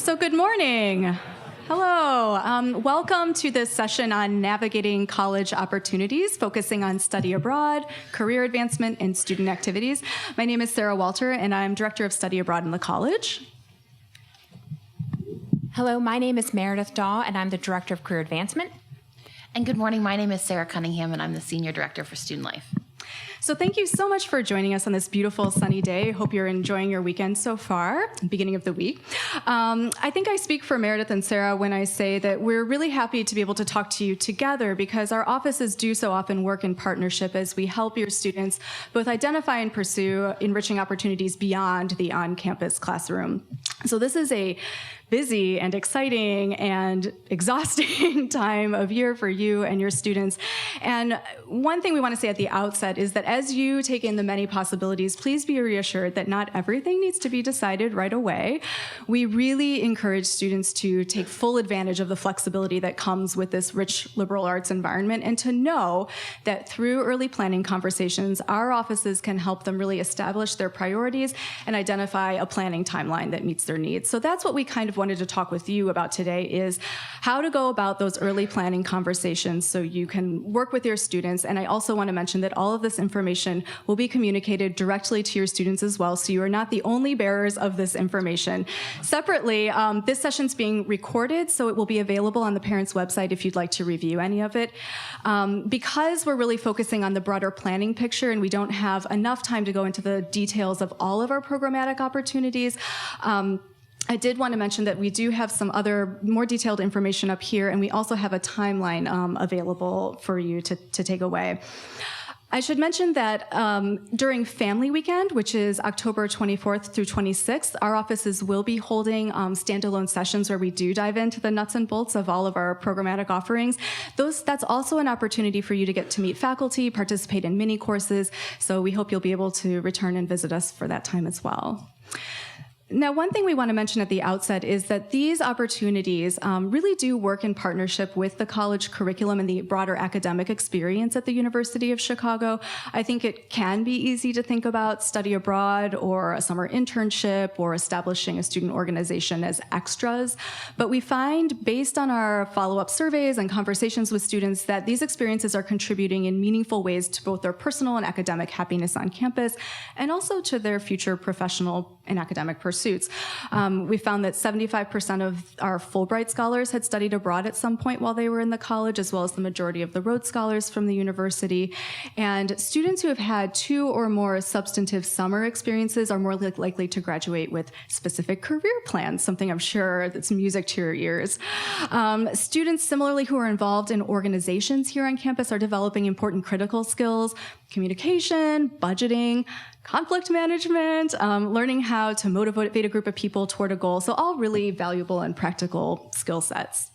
So good morning. Hello. Welcome to this session on navigating college opportunities, focusing on study abroad, career advancement, and student activities. My name is Sarah Walter, and I'm Director of Study Abroad in the college. Hello, my name is Meredith Daw, and I'm the Director of Career Advancement. And good morning, my name is Sarah Cunningham, and I'm the Senior Director for Student Life. So thank you so much for joining us on this beautiful sunny day. Hope you're enjoying your weekend so far, beginning of the week. I think I speak for Meredith and Sarah when I say that we're really happy to be able to talk to you together because our offices do so often work in partnership as we help your students both identify and pursue enriching opportunities beyond the on-campus classroom. So this is a busy and exciting and exhausting time of year for you and your students. And one thing we want to say at the outset is that as you take in the many possibilities, please be reassured that not everything needs to be decided right away. We really encourage students to take full advantage of the flexibility that comes with this rich liberal arts environment and to know that through early planning conversations, our offices can help them really establish their priorities and identify a planning timeline that meets their needs. So that's what we kind of wanted to talk with you about today is how to go about those early planning conversations so you can work with your students. And I also want to mention that all of this information will be communicated directly to your students as well, so you are not the only bearers of this information. Separately, this session's being recorded, so it will be available on the parents' website if you'd like to review any of it. Because we're really focusing on the broader planning picture and we don't have enough time to go into the details of all of our programmatic opportunities, I did want to mention that we do have some other more detailed information up here, and we also have a timeline available for you to take away. I should mention that during Family Weekend, which is October 24th through 26th, our offices will be holding standalone sessions where we do dive into the nuts and bolts of all of our programmatic offerings. That's also an opportunity for you to get to meet faculty, participate in mini courses, so we hope you'll be able to return and visit us for that time as well. Now, one thing we want to mention at the outset is that these opportunities really do work in partnership with the college curriculum and the broader academic experience at the University of Chicago. I think it can be easy to think about study abroad or a summer internship or establishing a student organization as extras, but we find, based on our follow-up surveys and conversations with students, that these experiences are contributing in meaningful ways to both their personal and academic happiness on campus and also to their future professional and academic pursuits. We found that 75% of our Fulbright scholars had studied abroad at some point while they were in the college, as well as the majority of the Rhodes Scholars from the university. And students who have had 2 or more substantive summer experiences are more likely to graduate with specific career plans, something I'm sure that's music to your ears. Students similarly who are involved in organizations here on campus are developing important critical skills, communication, budgeting, conflict management, learning how to motivate a group of people toward a goal. So all really valuable and practical skill sets.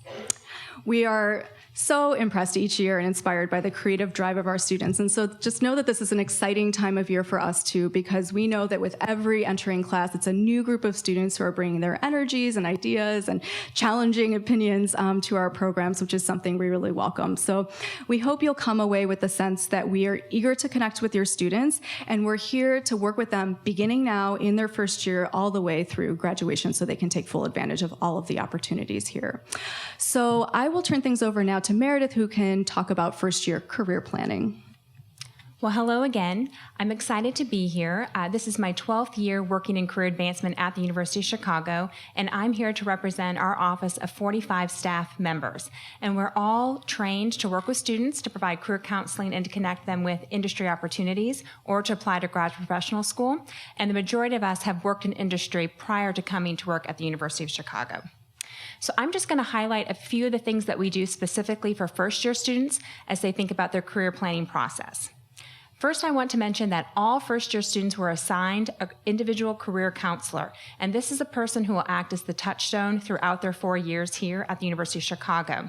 We are so impressed each year and inspired by the creative drive of our students. And so just know that this is an exciting time of year for us too, because we know that with every entering class, it's a new group of students who are bringing their energies and ideas and challenging opinions to our programs, which is something we really welcome. So we hope you'll come away with the sense that we are eager to connect with your students, and we're here to work with them beginning now in their first year all the way through graduation so they can take full advantage of all of the opportunities here. So I will turn things over now to Meredith, who can talk about first-year career planning. Well, hello again. I'm excited to be here. This is my 12th year working in career advancement at the University of Chicago, and I'm here to represent our office of 45 staff members. And we're all trained to work with students, to provide career counseling, and to connect them with industry opportunities or to apply to graduate professional school. And the majority of us have worked in industry prior to coming to work at the University of Chicago. So I'm just going to highlight a few of the things that we do specifically for first-year students as they think about their career planning process. First, I want to mention that all first-year students were assigned an individual career counselor, and this is a person who will act as the touchstone throughout their 4 years here at the University of Chicago.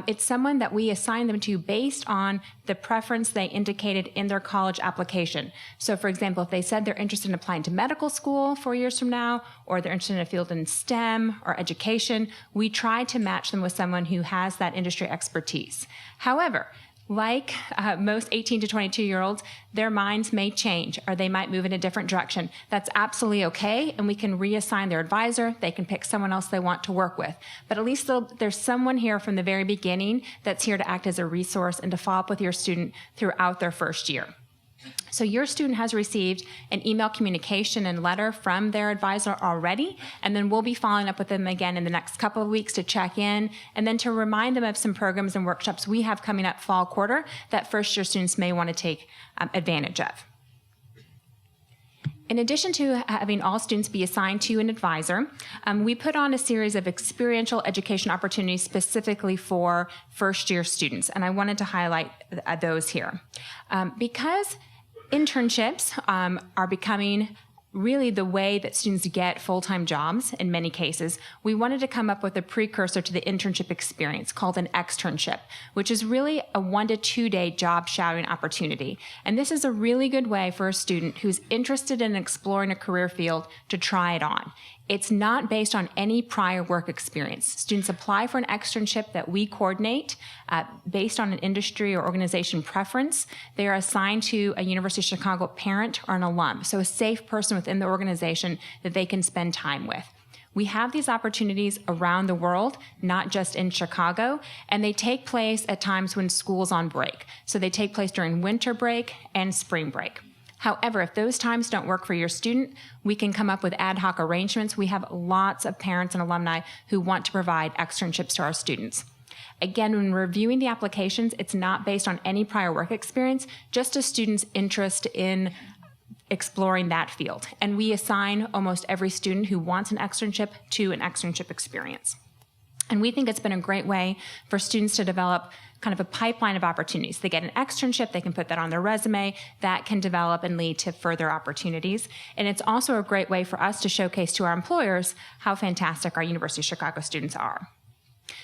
It's someone that we assign them to based on the preference they indicated in their college application. So, for example, if they said they're interested in applying to medical school 4 years from now, or they're interested in a field in STEM or education, we try to match them with someone who has that industry expertise. However, like most 18 to 22-year-olds, their minds may change or they might move in a different direction. That's absolutely okay, and we can reassign their advisor. They can pick someone else they want to work with. But at least there's someone here from the very beginning that's here to act as a resource and to follow up with your student throughout their first year. So your student has received an email communication and letter from their advisor already, and then we'll be following up with them again in the next couple of weeks to check in and then to remind them of some programs and workshops we have coming up fall quarter that first-year students may want to take advantage of. In addition to having all students be assigned to an advisor, we put on a series of experiential education opportunities specifically for first-year students, and I wanted to highlight those here. Because internships are becoming really the way that students get full-time jobs in many cases, we wanted to come up with a precursor to the internship experience called an externship, which is really a 1 to 2 day job shadowing opportunity. And this is a really good way for a student who's interested in exploring a career field to try it on. It's not based on any prior work experience. Students apply for an externship that we coordinate based on an industry or organization preference. They are assigned to a University of Chicago parent or an alum, so a safe person within the organization that they can spend time with. We have these opportunities around the world, not just in Chicago, and they take place at times when school's on break. So they take place during winter break and spring break. However, if those times don't work for your student, we can come up with ad hoc arrangements. We have lots of parents and alumni who want to provide externships to our students. Again, when reviewing the applications, it's not based on any prior work experience, just a student's interest in exploring that field. And we assign almost every student who wants an externship to an externship experience. And we think it's been a great way for students to develop kind of a pipeline of opportunities. They get an externship, they can put that on their resume, that can develop and lead to further opportunities. And it's also a great way for us to showcase to our employers how fantastic our University of Chicago students are.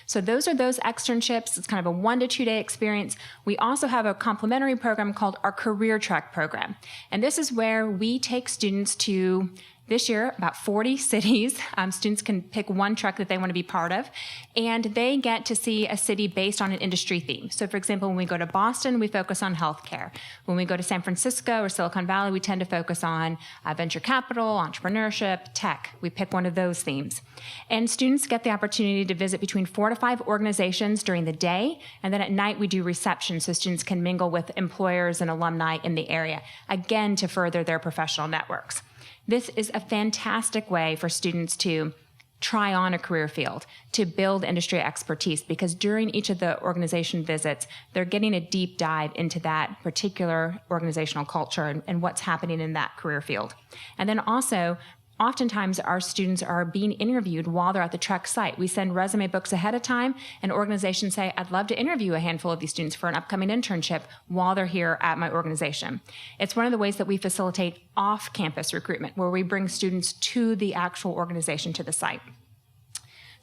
So those are those externships. It's kind of a 1 to 2 day experience. We also have a complementary program called our Career Track program. And this is where we take students to, this year, about 40 cities. Students can pick one track that they want to be part of, and they get to see a city based on an industry theme. So, for example, when we go to Boston, we focus on healthcare. When we go to San Francisco or Silicon Valley, we tend to focus on venture capital, entrepreneurship, tech. We pick one of those themes. And students get the opportunity to visit between 4 to 5 organizations during the day, and then at night we do reception so students can mingle with employers and alumni in the area, again, to further their professional networks. This is a fantastic way for students to try on a career field, to build industry expertise, because during each of the organization visits, they're getting a deep dive into that particular organizational culture and what's happening in that career field. And then also, oftentimes our students are being interviewed while they're at the Trek site. We send resume books ahead of time, and organizations say, I'd love to interview a handful of these students for an upcoming internship while they're here at my organization. It's one of the ways that we facilitate off-campus recruitment, where we bring students to the actual organization, to the site.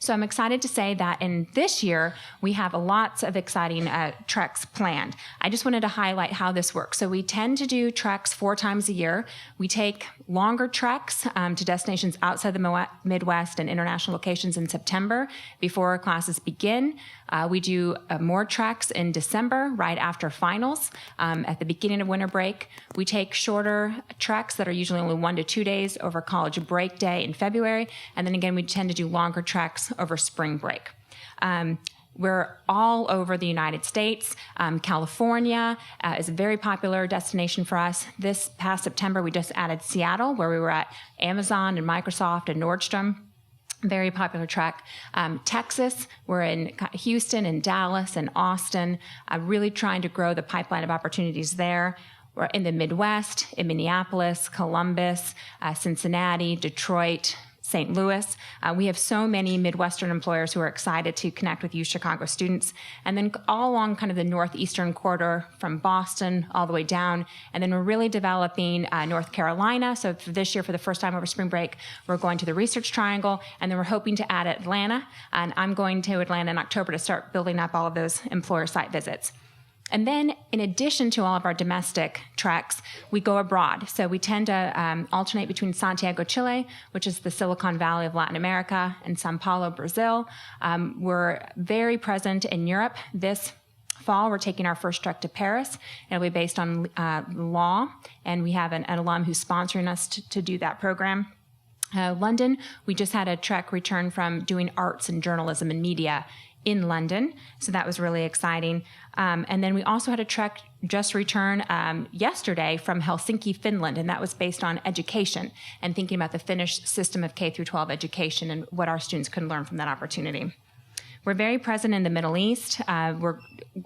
So I'm excited to say that in this year, we have lots of exciting treks planned. I just wanted to highlight how this works. So we tend to do treks 4 times a year. We take longer treks to destinations outside the Midwest and international locations in September before classes begin. We do more treks in December, right after finals, at the beginning of winter break. We take shorter treks that are usually only 1 to 2 days over college break day in February. And then again, we tend to do longer treks over spring break. We're all over the United States. California is a very popular destination for us. This past September, we just added Seattle, where we were at Amazon and Microsoft and Nordstrom. Very popular trek. Texas, we're in Houston and Dallas and Austin, really trying to grow the pipeline of opportunities there. We're in the Midwest, in Minneapolis, Columbus, Cincinnati, Detroit, St. Louis. We have so many Midwestern employers who are excited to connect with UChicago students. And then all along kind of the northeastern corridor from Boston all the way down. And then we're really developing North Carolina. So for this year, for the first time over spring break, we're going to the Research Triangle. And then we're hoping to add Atlanta. And I'm going to Atlanta in October to start building up all of those employer site visits. And then, in addition to all of our domestic treks, we go abroad. So we tend to alternate between Santiago, Chile, which is the Silicon Valley of Latin America, and Sao Paulo, Brazil. We're very present in Europe. This fall, we're taking our first trek to Paris. It'll be based on law, and we have an alum who's sponsoring us to do that program. London, we just had a trek return from doing arts and journalism and media in London, so that was really exciting. And then we also had a trek just return yesterday from Helsinki, Finland, and that was based on education and thinking about the Finnish system of K through 12 education and what our students could learn from that opportunity. We're very present in the Middle East.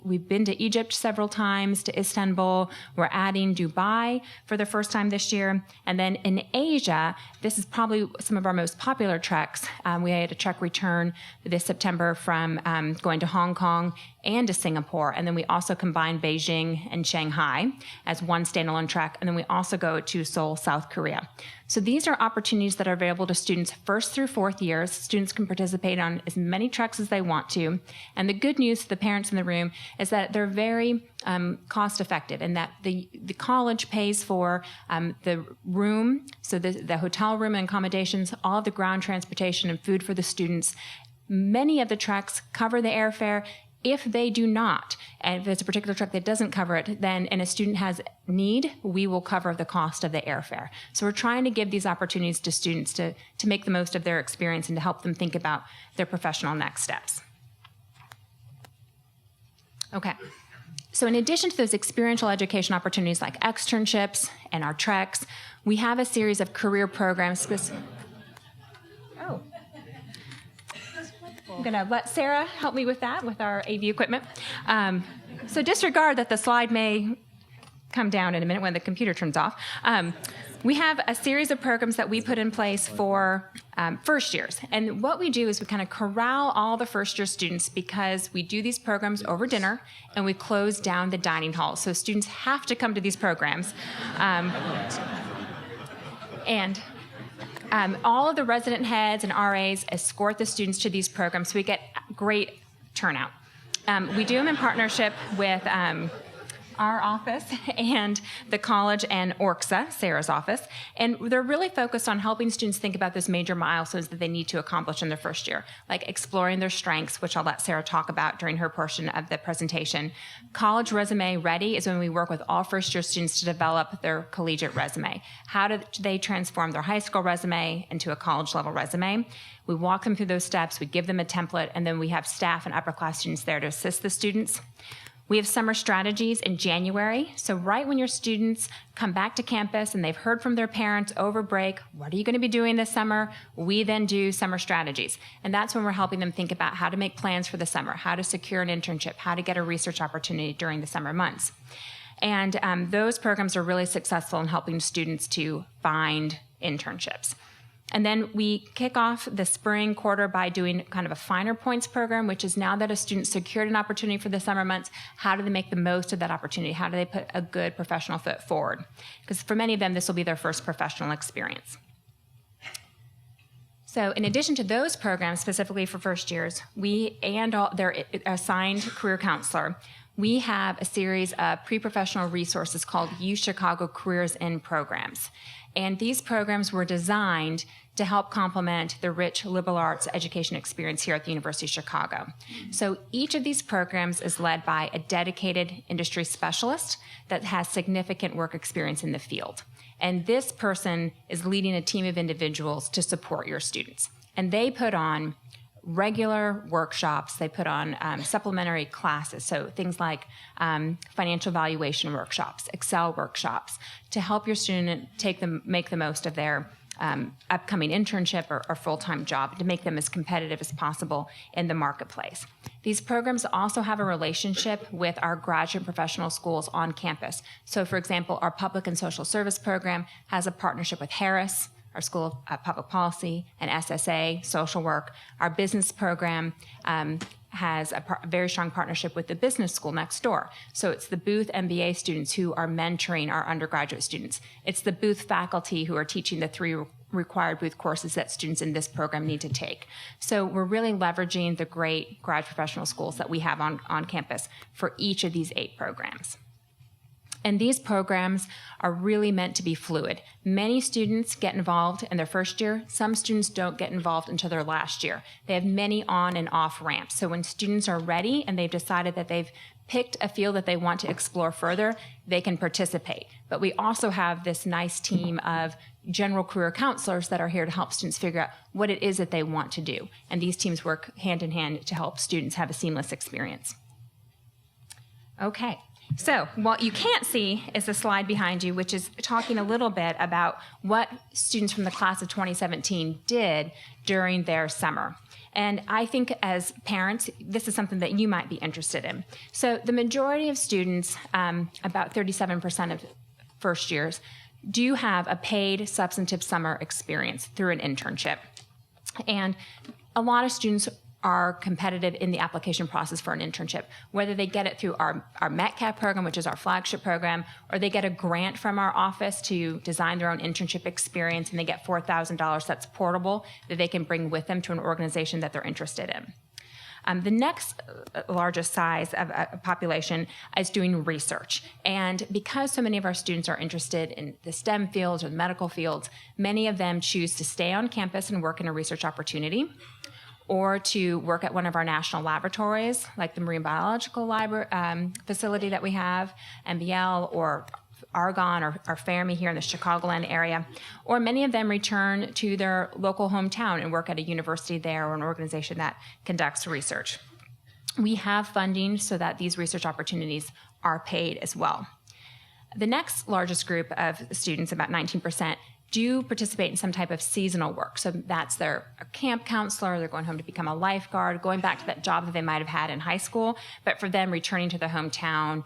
We've been to Egypt several times, to Istanbul. We're adding Dubai for the first time this year. And then in Asia, this is probably some of our most popular treks. We had a trek return this September from going to Hong Kong and to Singapore. And then we also combine Beijing and Shanghai as one standalone trek. And then we also go to Seoul, South Korea. So these are opportunities that are available to students first through fourth years. Students can participate on as many treks as they want to. And the good news to the parents in the room is that they're very cost effective, and that the college pays for the room, so the hotel room and accommodations, all of the ground transportation and food for the students. Many of the treks cover the airfare. If they do not, and if it's a particular trek that doesn't cover it, then, and a student has need, we will cover the cost of the airfare. So we're trying to give these opportunities to students to make the most of their experience and to help them think about their professional next steps. Okay. So in addition to those experiential education opportunities like externships and our treks, we have a series of career programs. I'm going to let Sarah help me with that, with our AV equipment. So disregard that the slide may come down in a minute when the computer turns off. We have a series of programs that we put in place for first years. And what we do is we kind of corral all the first year students, because we do these programs over dinner and we close down the dining hall. So students have to come to these programs. All of the resident heads and RAs escort the students to these programs, so we get great turnout. We do them in partnership with our office and the college and ORCSA, Sarah's office, and they're really focused on helping students think about those major milestones that they need to accomplish in their first year, like exploring their strengths, which I'll let Sarah talk about during her portion of the presentation. College Resume Ready is when we work with all first-year students to develop their collegiate resume. How do they transform their high school resume into a college-level resume? We walk them through those steps, we give them a template, and then we have staff and upper-class students there to assist the students. We have summer strategies in January. So right when your students come back to campus and they've heard from their parents over break, what are you going to be doing this summer? We then do summer strategies. And that's when we're helping them think about how to make plans for the summer, how to secure an internship, how to get a research opportunity during the summer months. And those programs are really successful in helping students to find internships. And then we kick off the spring quarter by doing kind of a finer points program, which is now that a student secured an opportunity for the summer months, how do they make the most of that opportunity? How do they put a good professional foot forward? Because for many of them, this will be their first professional experience. So in addition to those programs specifically for first years, their assigned career counselor, we have a series of pre-professional resources called UChicago Careers in Programs. And these programs were designed to help complement the rich liberal arts education experience here at the University of Chicago. So each of these programs is led by a dedicated industry specialist that has significant work experience in the field. And this person is leading a team of individuals to support your students. And they put on regular workshops, they put on supplementary classes, so things like financial valuation workshops, Excel workshops, to help your student make the most of their upcoming internship or full-time job, to make them as competitive as possible in the marketplace. These programs also have a relationship with our graduate professional schools on campus. So for example, our public and social service program has a partnership with Harris, our School of Public Policy, and SSA, social work. Our business program has a very strong partnership with the business school next door. So it's the Booth MBA students who are mentoring our undergraduate students. It's the Booth faculty who are teaching the 3 required Booth courses that students in this program need to take. So we're really leveraging the great graduate professional schools that we have on campus for each of these 8 programs. And these programs are really meant to be fluid. Many students get involved in their first year. Some students don't get involved until their last year. They have many on and off ramps. So when students are ready and they've decided that they've picked a field that they want to explore further, they can participate. But we also have this nice team of general career counselors that are here to help students figure out what it is that they want to do. And these teams work hand in hand to help students have a seamless experience. Okay, so what you can't see is the slide behind you, which is talking a little bit about what students from the class of 2017 did during their summer. And I think as parents, this is something that you might be interested in. So the majority of students, about 37% of first years, do have a paid substantive summer experience through an internship. And a lot of students are competitive in the application process for an internship, whether they get it through our METCAP program, which is our flagship program, or they get a grant from our office to design their own internship experience, and they get $4,000 that's portable that they can bring with them to an organization that they're interested in. The next largest size of a population is doing research. And because so many of our students are interested in the STEM fields or the medical fields, many of them choose to stay on campus and work in a research opportunity, or to work at one of our national laboratories, like the Marine Biological facility that we have, MBL, or Argonne or Fermi here in the Chicagoland area. Or many of them return to their local hometown and work at a university there or an organization that conducts research. We have funding so that these research opportunities are paid as well. The next largest group of students, about 19%, do participate in some type of seasonal work. So that's their camp counselor, they're going home to become a lifeguard, going back to that job that they might have had in high school, but for them, returning to their hometown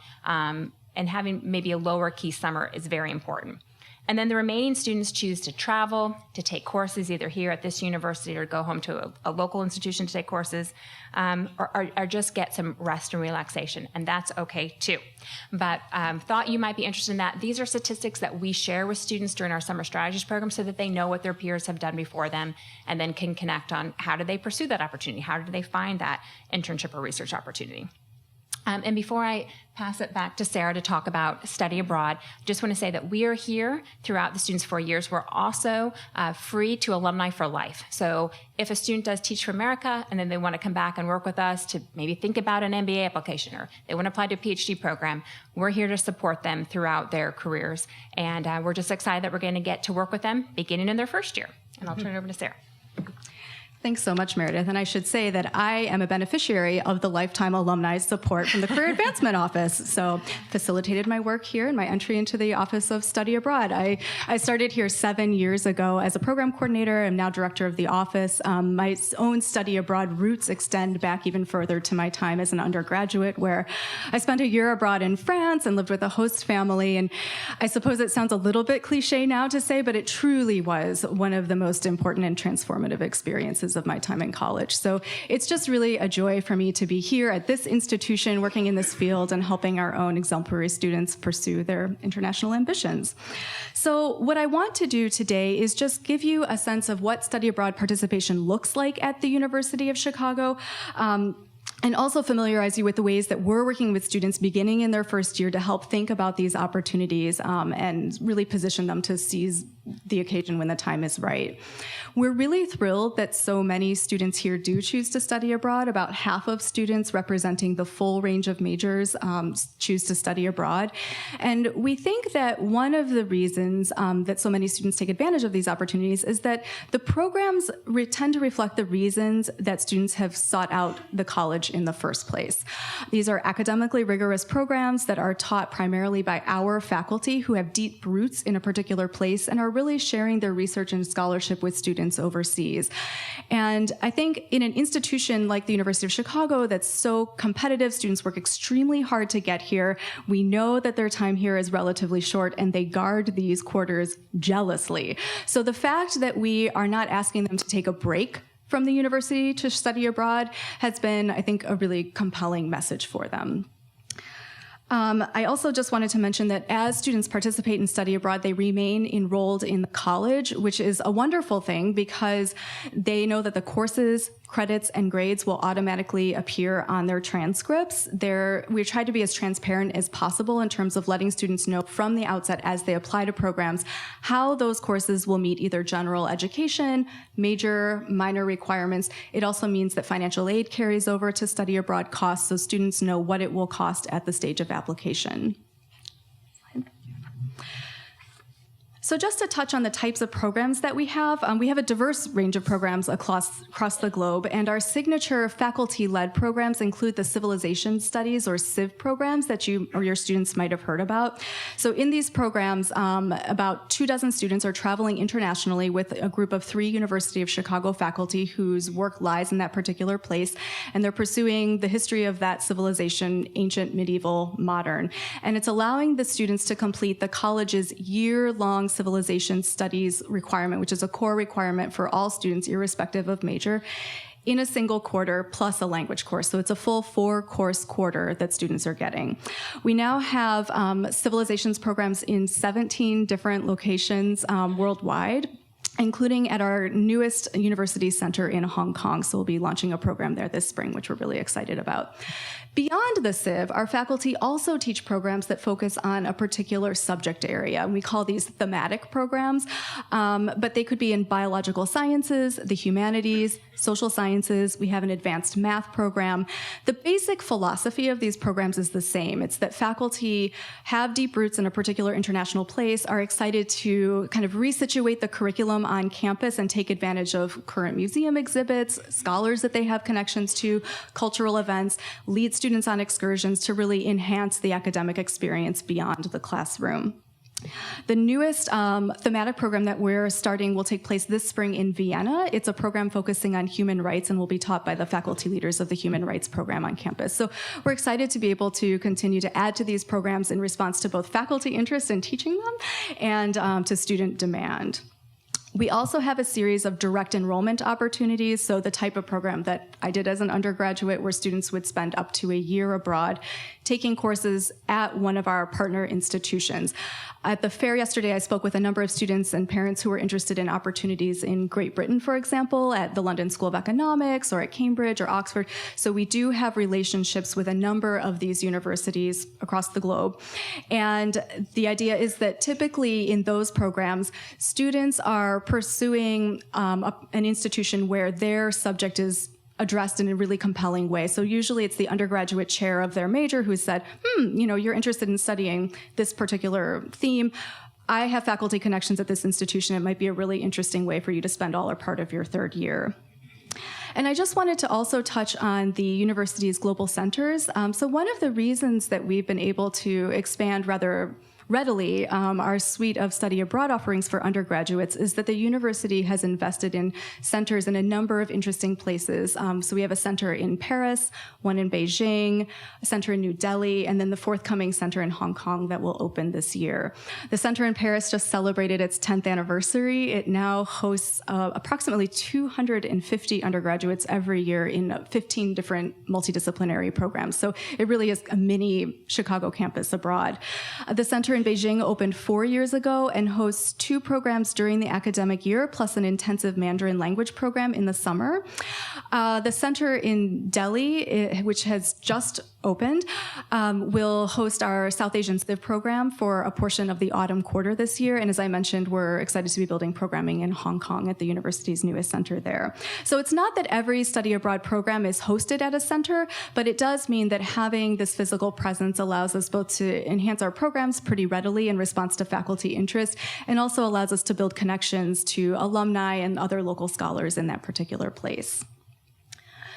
and having maybe a lower key summer is very important. And then the remaining students choose to travel, to take courses either here at this university or go home to a local institution to take courses, or just get some rest and relaxation, and that's okay too. But thought you might be interested in that. These are statistics that we share with students during our summer strategies program so that they know what their peers have done before them and then can connect on how do they pursue that opportunity, how do they find that internship or research opportunity. And before I pass it back to Sarah to talk about study abroad, I just want to say that we are here throughout the students' 4 years. We're also free to alumni for life. So if a student does Teach for America and then they want to come back and work with us to maybe think about an MBA application or they want to apply to a PhD program, we're here to support them throughout their careers. And we're just excited that we're going to get to work with them beginning in their first year. And I'll turn it over to Sarah. Thanks so much, Meredith. And I should say that I am a beneficiary of the lifetime alumni support from the Career Advancement Office. So facilitated my work here and my entry into the Office of Study Abroad. I started here 7 years ago as a program coordinator. I'm now director of the office. My own study abroad roots extend back even further to my time as an undergraduate, where I spent a year abroad in France and lived with a host family. And I suppose it sounds a little bit cliche now to say, but it truly was one of the most important and transformative experiences of my time in college. So it's just really a joy for me to be here at this institution, working in this field and helping our own exemplary students pursue their international ambitions. So what I want to do today is just give you a sense of what study abroad participation looks like at the University of Chicago, and also familiarize you with the ways that we're working with students beginning in their first year to help think about these opportunities and really position them to seize the occasion when the time is right. We're really thrilled that so many students here do choose to study abroad. About half of students representing the full range of majors choose to study abroad. And we think that one of the reasons that so many students take advantage of these opportunities is that the programs tend to reflect the reasons that students have sought out the college in the first place. These are academically rigorous programs that are taught primarily by our faculty who have deep roots in a particular place and are really sharing their research and scholarship with students overseas. And I think in an institution like the University of Chicago that's so competitive, students work extremely hard to get here. We know that their time here is relatively short and they guard these quarters jealously. So the fact that we are not asking them to take a break from the university to study abroad has been, I think, a really compelling message for them. I also just wanted to mention that as students participate in study abroad, they remain enrolled in the college, which is a wonderful thing because they know that the courses, credits and grades will automatically appear on their transcripts. We try to be as transparent as possible in terms of letting students know from the outset as they apply to programs how those courses will meet either general education, major, minor requirements. It also means that financial aid carries over to study abroad costs, so students know what it will cost at the stage of application. So just to touch on the types of programs that we have a diverse range of programs across the globe, and our signature faculty-led programs include the Civilization Studies, or CIV programs, that you or your students might have heard about. So in these programs, about 24 students are traveling internationally with a group of 3 University of Chicago faculty whose work lies in that particular place, and they're pursuing the history of that civilization, ancient, medieval, modern. And it's allowing the students to complete the college's year-long civilization studies requirement, which is a core requirement for all students, irrespective of major, in a single quarter plus a language course. So it's a full 4-course quarter that students are getting. We now have civilizations programs in 17 different locations worldwide, including at our newest university center in Hong Kong. So we'll be launching a program there this spring, which we're really excited about. Beyond the CIV, our faculty also teach programs that focus on a particular subject area. We call these thematic programs, but they could be in biological sciences, the humanities, social sciences. We have an advanced math program. The basic philosophy of these programs is the same. It's that faculty have deep roots in a particular international place, are excited to kind of resituate the curriculum on campus and take advantage of current museum exhibits, scholars that they have connections to, cultural events, lead students on excursions to really enhance the academic experience beyond the classroom. The newest thematic program that we're starting will take place this spring in Vienna. It's a program focusing on human rights and will be taught by the faculty leaders of the human rights program on campus. So we're excited to be able to continue to add to these programs in response to both faculty interest in teaching them and to student demand. We also have a series of direct enrollment opportunities, so the type of program that I did as an undergraduate, where students would spend up to a year abroad taking courses at one of our partner institutions. At the fair yesterday, I spoke with a number of students and parents who were interested in opportunities in Great Britain, for example, at the London School of Economics or at Cambridge or Oxford. So we do have relationships with a number of these universities across the globe. And the idea is that typically in those programs, students are pursuing an institution where their subject is addressed in a really compelling way. So usually it's the undergraduate chair of their major who said, you're interested in studying this particular theme. I have faculty connections at this institution. It might be a really interesting way for you to spend all or part of your third year. And I just wanted to also touch on the university's global centers. So one of the reasons that we've been able to expand rather readily our suite of study abroad offerings for undergraduates is that the university has invested in centers in a number of interesting places. So we have a center in Paris, one in Beijing, a center in New Delhi, and then the forthcoming center in Hong Kong that will open this year. The center in Paris just celebrated its 10th anniversary. It now hosts approximately 250 undergraduates every year in 15 different multidisciplinary programs. So it really is a mini Chicago campus abroad. The center in Beijing opened 4 years ago and hosts 2 programs during the academic year, plus an intensive Mandarin language program in the summer. The center in Delhi, which has just opened, will host our South Asian Civ program for a portion of the autumn quarter this year. And as I mentioned, we're excited to be building programming in Hong Kong at the university's newest center there. So it's not that every study abroad program is hosted at a center, but it does mean that having this physical presence allows us both to enhance our programs pretty readily in response to faculty interest, and also allows us to build connections to alumni and other local scholars in that particular place.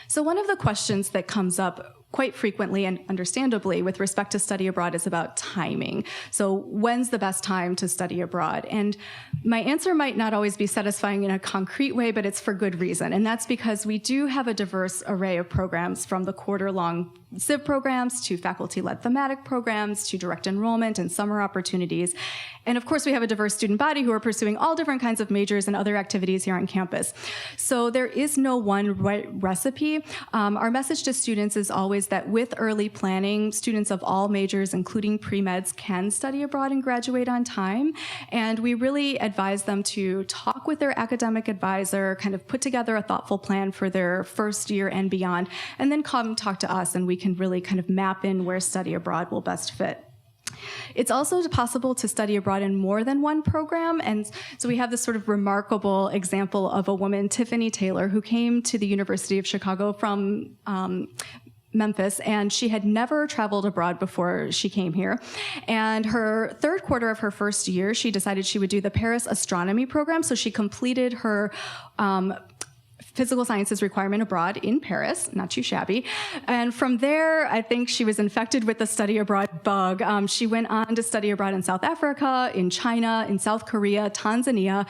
So one of the questions that comes up quite frequently and understandably with respect to study abroad is about timing. So when's the best time to study abroad? And my answer might not always be satisfying in a concrete way, but it's for good reason. And that's because we do have a diverse array of programs, from the quarter-long CIV programs to faculty-led thematic programs to direct enrollment and summer opportunities. And of course, we have a diverse student body who are pursuing all different kinds of majors and other activities here on campus. So there is no one right recipe. Our message to students is always is that with early planning, students of all majors, including pre-meds, can study abroad and graduate on time. And we really advise them to talk with their academic advisor, kind of put together a thoughtful plan for their first year and beyond, and then come talk to us, and we can really kind of map in where study abroad will best fit. It's also possible to study abroad in more than one program, and so we have this sort of remarkable example of a woman, Tiffany Taylor, who came to the University of Chicago from Memphis, and she had never traveled abroad before she came here. And her third quarter of her first year, she decided she would do the Paris astronomy program, so she completed her physical sciences requirement abroad in Paris, not too shabby. And from there, I think she was infected with the study abroad bug. She went on to study abroad in South Africa, in China, in South Korea, Tanzania.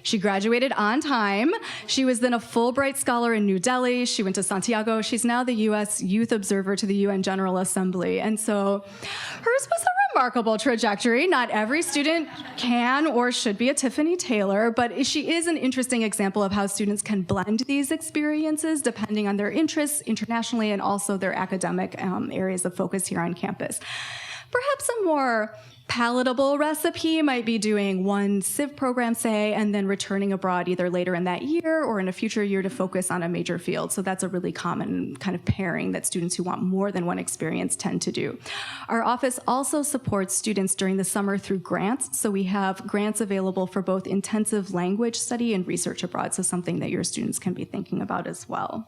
She graduated on time. She was then a Fulbright scholar in New Delhi. She went to Santiago. She's now the U.S. Youth Observer to the UN General Assembly. And so hers was a remarkable trajectory. Not every student can or should be a Tiffany Taylor, but she is an interesting example of how students can blend these experiences depending on their interests internationally and also their academic areas of focus here on campus. Perhaps a more palatable recipe might be doing one civ program, say, and then returning abroad either later in that year or in a future year to focus on a major field. So that's a really common kind of pairing that students who want more than one experience tend to do. Our office also supports students during the summer through grants. So we have grants available for both intensive language study and research abroad, so something that your students can be thinking about as well.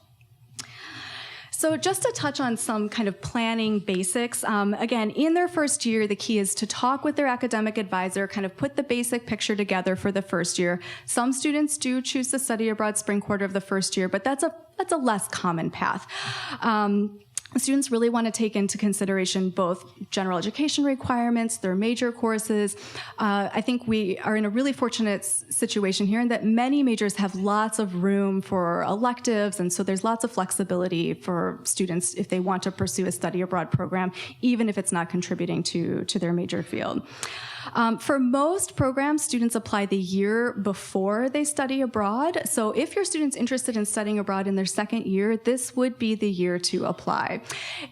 So just to touch on some kind of planning basics, again, in their first year, the key is to talk with their academic advisor, kind of put the basic picture together for the first year. Some students do choose to study abroad spring quarter of the first year, but that's a less common path. Students really want to take into consideration both general education requirements, their major courses. I think we are in a really fortunate situation here in that many majors have lots of room for electives, and so there's lots of flexibility for students if they want to pursue a study abroad program, even if it's not contributing to their major field. For most programs, students apply the year before they study abroad. So if your student's interested in studying abroad in their second year, this would be the year to apply.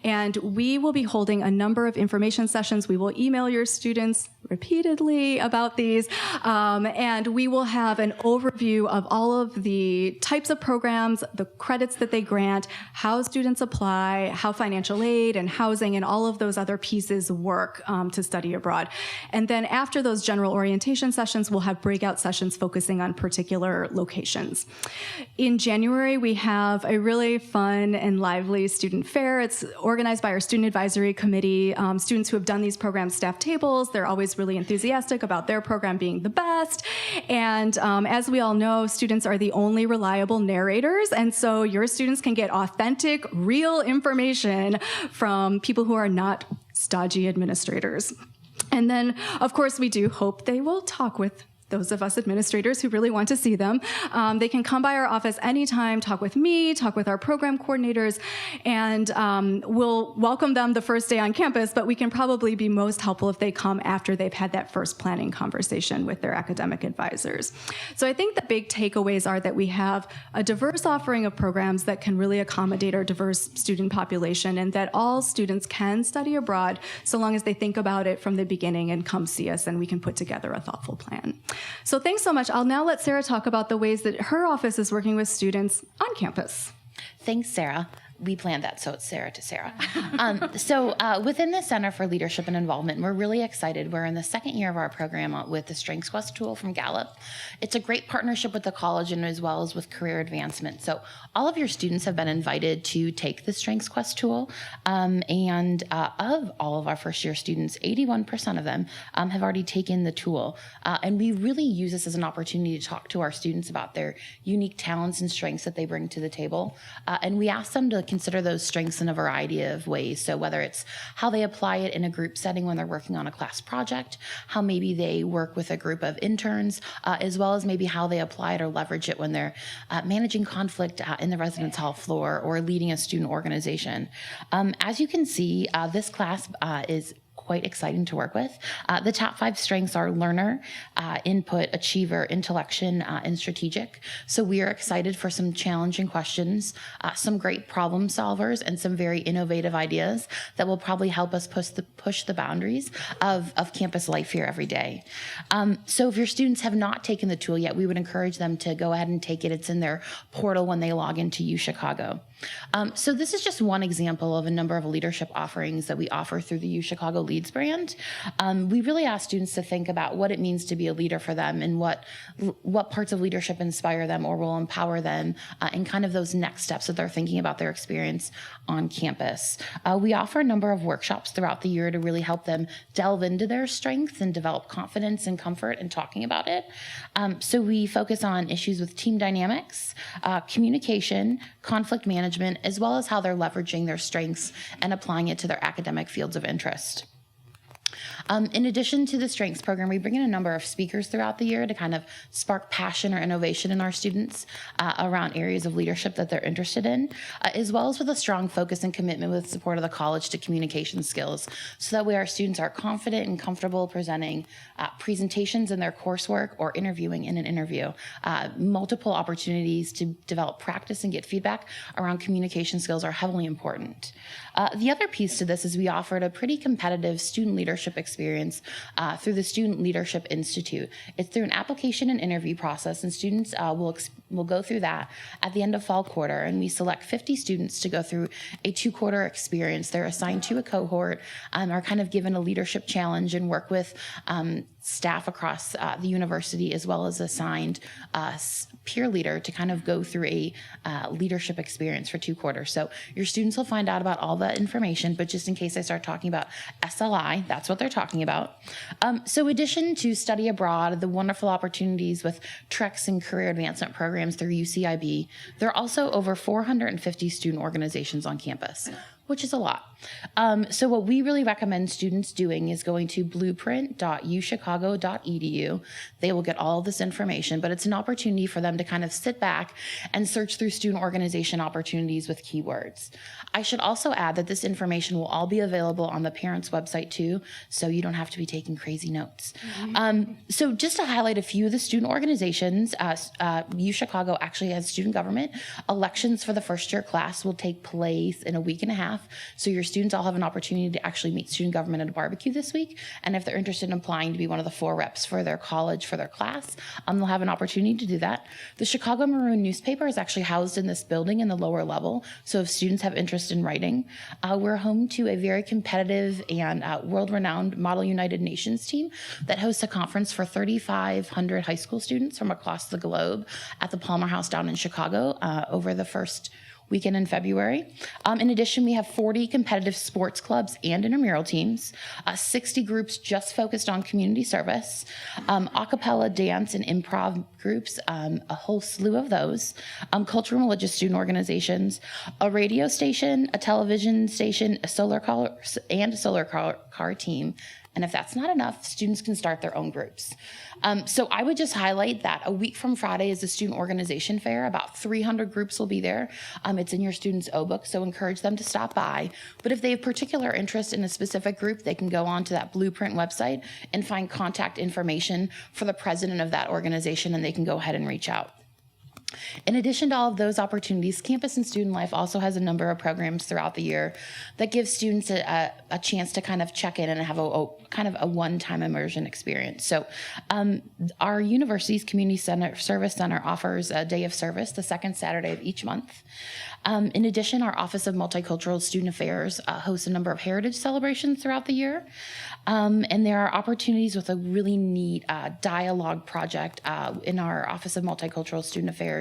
And we will be holding a number of information sessions. We will email your students repeatedly about these, and we will have an overview of all of the types of programs, the credits that they grant, how students apply, how financial aid and housing and all of those other pieces work to study abroad. And then after those general orientation sessions, we'll have breakout sessions focusing on particular locations. In January, we have a really fun and lively student fair. It's organized by our student advisory committee. Students who have done these programs staff tables. They're always really enthusiastic about their program being the best. And as we all know, students are the only reliable narrators. And so your students can get authentic, real information from people who are not stodgy administrators. And then, of course, we do hope they will talk with those of us administrators who really want to see them. They can come by our office anytime, talk with me, talk with our program coordinators, and we'll welcome them the first day on campus, but we can probably be most helpful if they come after they've had that first planning conversation with their academic advisors. So I think the big takeaways are that we have a diverse offering of programs that can really accommodate our diverse student population, and that all students can study abroad so long as they think about it from the beginning and come see us, and we can put together a thoughtful plan. So thanks so much. I'll now let Sarah talk about the ways that her office is working with students on campus. Thanks, Sarah. We planned that, so it's Sarah to Sarah. So within the Center for Leadership and Involvement, we're really excited. We're in the second year of our program with the Strengths Quest tool from Gallup. It's a great partnership with the college and as well as with career advancement. So all of your students have been invited to take the Strengths Quest tool. And of all of our first year students, 81% of them have already taken the tool. And we really use this as an opportunity to talk to our students about their unique talents and strengths that they bring to the table. And we ask them to consider those strengths in a variety of ways. So whether it's how they apply it in a group setting when they're working on a class project, how maybe they work with a group of interns, as well as maybe how they apply it or leverage it when they're managing conflict in the residence hall floor or leading a student organization. As you can see, this class is quite exciting to work with. The top 5 strengths are learner, input, achiever, intellection, and strategic. So we are excited for some challenging questions, some great problem solvers, and some very innovative ideas that will probably help us push the boundaries of campus life here every day. So if your students have not taken the tool yet, we would encourage them to go ahead and take it. It's in their portal when they log into UChicago. So this is just one example of a number of leadership offerings that we offer through the UChicago Leads brand. We really ask students to think about what it means to be a leader for them and what parts of leadership inspire them or will empower them and kind of those next steps that they're thinking about their experience on campus. We offer a number of workshops throughout the year to really help them delve into their strengths and develop confidence and comfort in talking about it. So we focus on issues with team dynamics, communication, conflict management, as well as how they're leveraging their strengths and applying it to their academic fields of interest. In addition to the strengths program, we bring in a number of speakers throughout the year to kind of spark passion or innovation in our students around areas of leadership that they're interested in, as well as with a strong focus and commitment with support of the college to communication skills. So that way our students are confident and comfortable presenting presentations in their coursework or interviewing in an interview. Multiple opportunities to develop practice and get feedback around communication skills are heavily important. The other piece to this is we offered a pretty competitive student leadership experience through the Student Leadership Institute. It's through an application and interview process, and students will go through that at the end of fall quarter, and we select 50 students to go through a 2-quarter experience. They're assigned to a cohort, are kind of given a leadership challenge and work with staff across the university, as well as assigned peer leader to kind of go through a leadership experience for 2 quarters. So your students will find out about all that information, but just in case I start talking about SLI, that's what they're talking about. So in addition to study abroad, the wonderful opportunities with TREX and career advancement programs through UCIB, there are also over 450 student organizations on campus, which is a lot. So what we really recommend students doing is going to blueprint.uchicago.edu. They will get all of this information, but it's an opportunity for them to kind of sit back and search through student organization opportunities with keywords. I should also add that this information will all be available on the parents' website too, so you don't have to be taking crazy notes. So just to highlight a few of the student organizations, UChicago actually has student government. Elections for the first-year class will take place in a week and a half. So your students all have an opportunity to actually meet student government at a barbecue this week. And if they're interested in applying to be one of the 4 reps for their college, for their class, they'll have an opportunity to do that. The Chicago Maroon newspaper is actually housed in this building in the lower level. So if students have interest in writing, we're home to a very competitive and world-renowned Model United Nations team that hosts a conference for 3,500 high school students from across the globe at the Palmer House down in Chicago over the first weekend in February. In addition, we have 40 competitive sports clubs and intramural teams, 60 groups just focused on community service, a cappella dance and improv groups, a whole slew of those, cultural and religious student organizations, a radio station, a television station, a solar car team. And if that's not enough, students can start their own groups. So I would just highlight that a week from Friday is the student organization fair. About 300 groups will be there. It's in your students' O-book, so encourage them to stop by. But if they have particular interest in a specific group, they can go on to that Blueprint website and find contact information for the president of that organization, and they can go ahead and reach out. In addition to all of those opportunities, Campus and Student Life also has a number of programs throughout the year that give students a chance to kind of check in and have a kind of a one-time immersion experience. So our university's Community Service Center offers a day of service the second Saturday of each month. In addition, our Office of Multicultural Student Affairs hosts a number of heritage celebrations throughout the year. And there are opportunities with a really neat dialogue project in our Office of Multicultural Student Affairs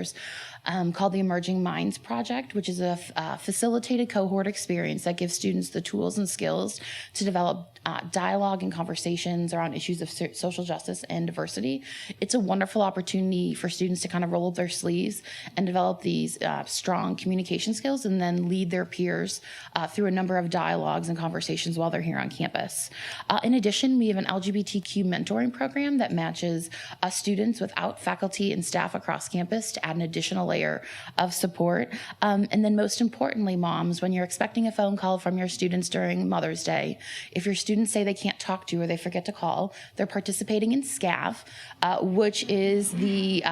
called the Emerging Minds Project, which is a facilitated cohort experience that gives students the tools and skills to develop dialogue and conversations around issues of social justice and diversity. It's a wonderful opportunity for students to kind of roll up their sleeves and develop these strong communication skills and then lead their peers through a number of dialogues and conversations while they're here on campus. In addition, we have an LGBTQ mentoring program that matches students without faculty and staff across campus to add an additional layer of support. And then most importantly, moms, when you're expecting a phone call from your students during Mother's Day, if your students say they can't talk to you or they forget to call, they're participating in SCAV, which is the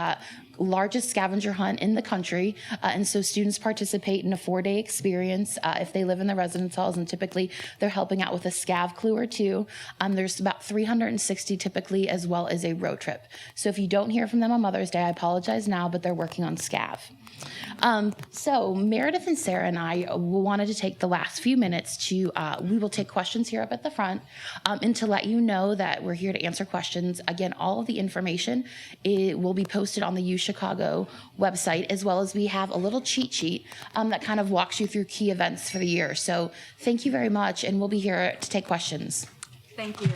largest scavenger hunt in the country. And so students participate in a 4-day experience if they live in the residence halls, and typically they're helping out with a scav clue or two. There's about 360 typically, as well as a road trip. So if you don't hear from them on Mother's Day, I apologize now, but they're working on scav. So Meredith and Sarah and I wanted to take the last few minutes to, we will take questions here up at the front, and to let you know that we're here to answer questions. Again, all of the information will be posted on the UChicago website, as well as we have a little cheat sheet that kind of walks you through key events for the year. So thank you very much, and we'll be here to take questions. Thank you.